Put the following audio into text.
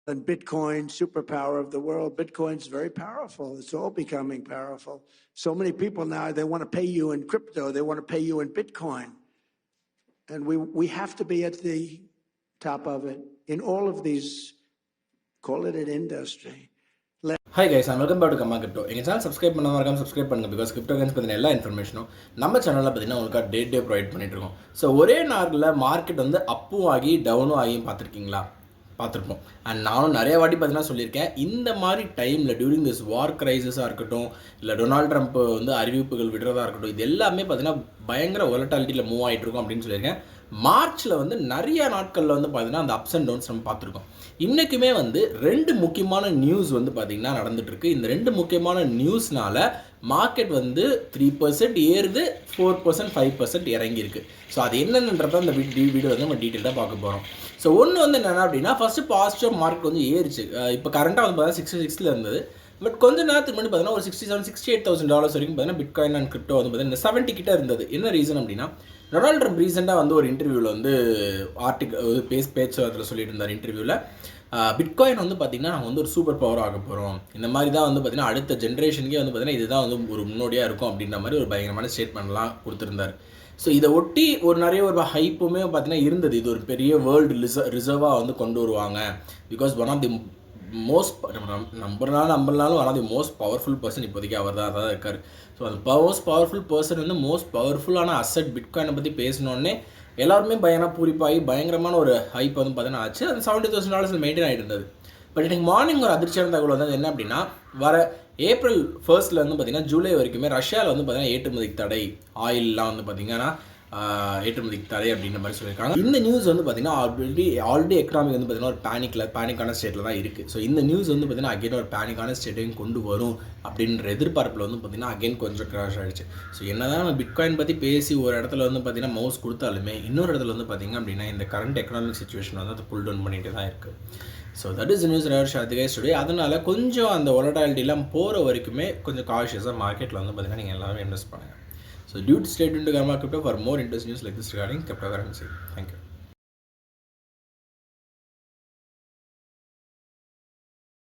and Bitcoin, superpower of the world. Bitcoin's very powerful. It's all becoming powerful. So many people now, they want to pay you in crypto. They want to pay you in Bitcoin. And we have to be at the top of it in all of these, call it an industry. Hi guys, and welcome back to Kamma Crypto. எங்கள் channel subscribe பண்ண மறக்காம subscribe பண்ணுங்க because crypto currency பற்றின எல்லா இன்ஃபர்மேஷனும் நம்ம சேனலில் பார்த்தீங்கன்னா உங்களுக்கு டே ப்ரொவைட் பண்ணிட்டு இருக்கோம். ஸோ ஒரே நாளில் மார்க்கெட் வந்து அப்பும் ஆகி டவுனும் ஆகியும் பார்த்துருப்போம். அண்ட் நானும் நிறைய வாட்டி பார்த்தீங்கன்னா சொல்லியிருக்கேன், இந்த மாதிரி டைமில் டியூரிங் திஸ் வார் கிரைசிஸாக இருக்கட்டும், இல்லை டொனால்ட் ட்ரம்ப் வந்து அறிவிப்புகள் விடுறதா இருக்கட்டும், இது எல்லாமே பார்த்தீங்கன்னா பயங்கர வொலட்டாலிட்டியில் மூவ் ஆகிட்டு இருக்கும் அப்படின்னு சொல்லியிருக்கேன். மார்ச்சில் வந்து நிறைய நாட்களில் வந்து பார்த்தீங்கன்னா அந்த அப்ஸ் அண்ட் டவுன்ஸ் நம்ம பார்த்துருக்கோம். இன்றைக்குமே வந்து ரெண்டு முக்கியமான நியூஸ் வந்து பார்த்திங்கன்னா நடந்துகிட்ருக்கு. இந்த ரெண்டு முக்கியமான நியூஸ்னால் மார்க்கெட் வந்து 3% ஏறுது, 4% 5% இறங்கியிருக்கு. ஸோ அது என்னென்னன்றத அந்த வீடியோ வந்து நம்ம டீட்டெயிலாக பார்க்க போகிறோம். ஸோ ஒன்று வந்து என்னென்னா அப்படின்னா, ஃபஸ்ட்டு பாசிட்டிவ் மார்க்கெட் வந்து ஏறிச்சு. இப்போ கரண்ட்டாக வந்து பார்த்தீங்கன்னா 66 இருந்தது. பட் கொஞ்சம் நேரத்துக்கு முன்னாடி பார்த்தீங்கன்னா ஒரு $67,000-68,000 வரைக்கும் பார்த்தீங்கன்னா பிட்காயின் அண்ட் கிரிப்டோ வந்து பார்த்தீங்கன்னா 70 கிட்ட இருந்தது. என்ன ரீசன் அப்படின்னா, டொனால்ட் ட்ரம்ப் ரீசெண்டாக வந்து ஒரு இன்டர்வியூவில் வந்து பேச்சுவார்த்தையில் சொல்லிட்டு இருந்தார். இன்டர்வியூவில் பிட்காயின் வந்து பார்த்திங்கன்னா நாங்கள் வந்து ஒரு சூப்பர் பவர் ஆக போகிறோம், இந்த மாதிரி தான் வந்து பார்த்திங்கன்னா அடுத்த ஜென்ரேஷனுக்கே வந்து பார்த்திங்கன்னா இதுதான் வந்து ஒரு முன்னோடியாக இருக்கும் அப்படின்ற மாதிரி ஒரு பயங்கரமான ஸ்டேட்மெண்ட்லாம் கொடுத்துருந்தார். ஸோ இதை ஒட்டி நிறைய ஒரு ஹைப்புமே பார்த்திங்கன்னா இருந்தது. இது ஒரு பெரிய வேர்ல்டு ரிசர்வாக வந்து கொண்டு வருவாங்க. பிகாஸ் ஒன் ஆஃப் தி நம்பர்னாலும் one of the most powerful person இப்போதைக்கு அவர் தான் இருக்கார். ஸோ அந்த மோஸ்ட் பவர்ஃபுல் பர்சன் வந்து மோஸ்ட் பவர்ஃபுல்லான அசட் பிட்காயினை பற்றி பேசினோடனே எல்லாருமே பூரிப்பாகி பயங்கரமான ஒரு ஹைப் வந்து பார்த்தீங்கன்னா ஆச்சு. அது $70,000 மெயின்டைன் ஆகிட்டு இருந்தது. பட் எனக்கு மார்னிங் ஒரு அதிர்ச்சியான தகவல் வந்து என்ன அப்படின்னா, வர April 1 வந்து பார்த்திங்கன்னா ஜூலை வரைக்குமே ரஷ்யாவில் வந்து பார்த்திங்கன்னா ஏற்றுமதிக்கு தடை, ஆயிலெலாம் வந்து பார்த்திங்கன்னா ஏற்றுமதிக்கு தடை அப்படின்ற மாதிரி சொல்லியிருக்காங்க. இந்த நியூஸ் வந்து பார்த்திங்கன்னா ஆல்ரெடி எக்கனாமிக் வந்து பார்த்திங்கன்னா ஒரு பேனிக்கான ஸ்டேட்டில் தான் இருக்குது. ஸோ இந்த நியூஸ் வந்து பார்த்திங்கன்னா அகைன் ஒரு பேனிக்கான ஸ்டேட்டையும் கொண்டு வரும் அப்படின்ற எதிர்பார்ப்பில் வந்து பார்த்திங்கன்னா அகைன் கொஞ்சம் கிராஷ் ஆகிடுச்சு. ஸோ என்ன தான் நம்ம பிட்காயின் பற்றி பேசி ஒரு இடத்துல வந்து பார்த்திங்கன்னா மவுஸ் கொடுத்தாலுமே இன்னொரு இடத்துல வந்து பார்த்திங்க அப்படின்னா இந்த கரண்ட் எக்கனாமிக் சுச்சுவேஷன் வந்து அதை புல் டவுன் பண்ணிட்டு தான் இருக்குது. ஸோ தட் இஸ் நியூஸ் ஷாதிகேஸ் டுடே. அதனால் கொஞ்சம் அந்த வொலட்டாலிட்டிலாம் போகிற வரைக்குமே கொஞ்சம் காஷியஸாக மார்க்கெட்டில் வந்து பார்த்திங்கன்னா நீங்கள் எல்லாமே இன்வெஸ்ட் பண்ணுங்கள். So do stay tuned to Kamma Crypto for more interesting news like this regarding cryptocurrency. Thank you.